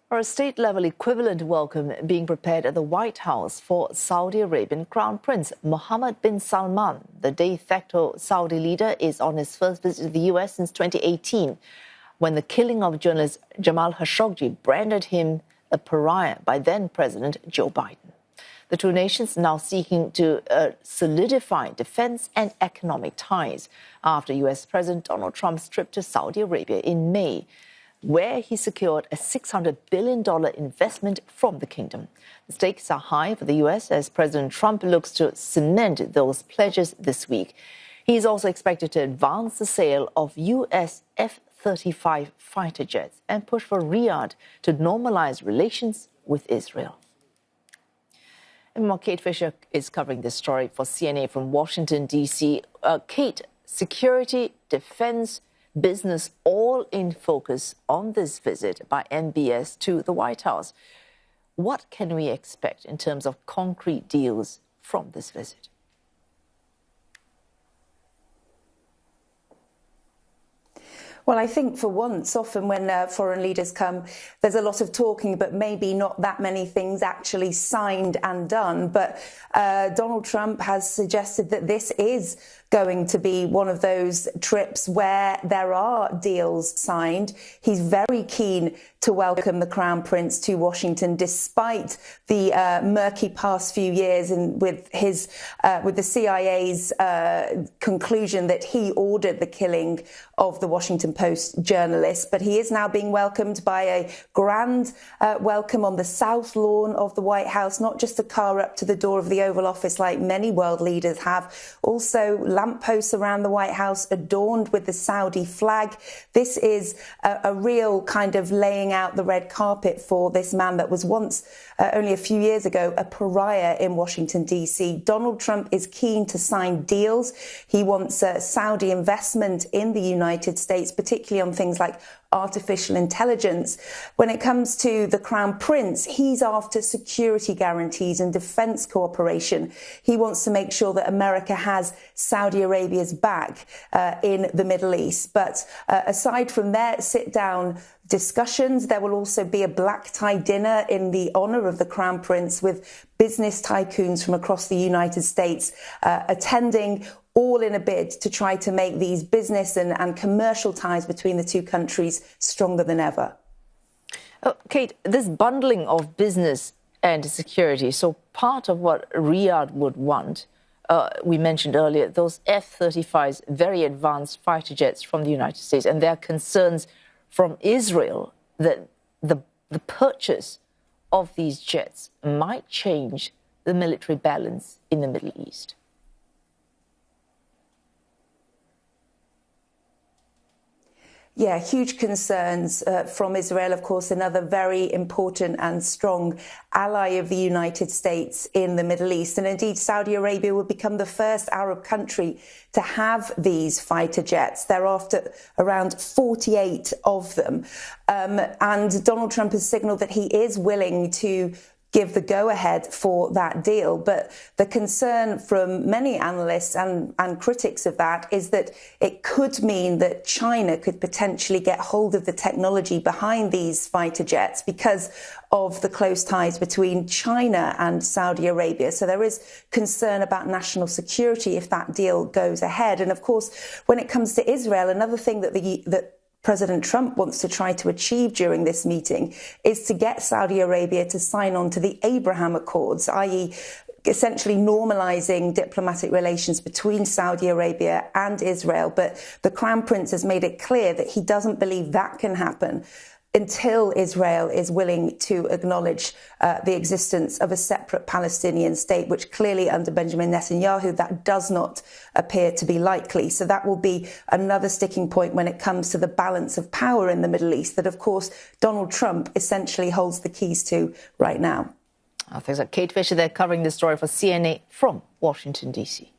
Or a state-level equivalent welcome being prepared at the White House for Saudi Arabian Crown Prince Mohammed bin Salman. The de facto Saudi leader is on his first visit to the U.S. since 2018, when the killing of journalist Jamal Khashoggi branded him a pariah by then-President Joe Biden. The two nations now seeking to solidify defense and economic ties after U.S. President Donald Trump's trip to Saudi Arabia in May, where he secured a $600 billion investment from the kingdom. The stakes are high for the U.S. as President Trump looks to cement those pledges this week. He is also expected to advance the sale of U.S. F-35 fighter jets and push for Riyadh to normalize relations with Israel. And Kate Fisher is covering this story for CNA from Washington, D.C. Kate, security, defense, business all in focus on this visit by MBS to the White House. What can we expect in terms of concrete deals from this visit? Well, I think for once, often when foreign leaders come, there's a lot of talking, but maybe not that many things actually signed and done. But Donald Trump has suggested that this is going to be one of those trips where there are deals signed. He's very keen to welcome the Crown Prince to Washington, despite the murky past few years and with the CIA's conclusion that he ordered the killing of the Washington Post journalist. But he is now being welcomed by a grand welcome on the South Lawn of the White House, not just a car up to the door of the Oval Office like many world leaders have. Also, lampposts around the White House adorned with the Saudi flag. This is a real kind of laying out the red carpet for this man that was once, only a few years ago, a pariah in Washington, D.C. Donald Trump is keen to sign deals. He wants Saudi investment in the United States, particularly on things like artificial intelligence. When it comes to the Crown Prince, he's after security guarantees and defense cooperation. He wants to make sure that America has Saudi Arabia's back in the Middle East. But aside from their sit-down discussions, there will also be a black tie dinner in the honour of the Crown Prince with business tycoons from across the United States attending, all in a bid to try to make these business and commercial ties between the two countries stronger than ever. Kate, this bundling of business and security, so part of what Riyadh would want, we mentioned earlier, those F-35s, very advanced fighter jets from the United States, and there are concerns from Israel that the purchase of these jets might change the military balance in the Middle East. Yeah, huge concerns from Israel, of course, another very important and strong ally of the United States in the Middle East. And indeed, Saudi Arabia will become the first Arab country to have these fighter jets. Thereafter, around 48 of them. And Donald Trump has signaled that he is willing to give the go-ahead for that deal. But the concern from many analysts and critics of that is that it could mean that China could potentially get hold of the technology behind these fighter jets because of the close ties between China and Saudi Arabia. So there is concern about national security if that deal goes ahead. And of course, when it comes to Israel, another thing that President Trump wants to try to achieve during this meeting is to get Saudi Arabia to sign on to the Abraham Accords, i.e. essentially normalizing diplomatic relations between Saudi Arabia and Israel. But the Crown Prince has made it clear that he doesn't believe that can happen until Israel is willing to acknowledge the existence of a separate Palestinian state, which clearly under Benjamin Netanyahu, that does not appear to be likely. So that will be another sticking point when it comes to the balance of power in the Middle East that, of course, Donald Trump essentially holds the keys to right now. Thanks. Kate Fisher there covering this story for CNA from Washington, D.C.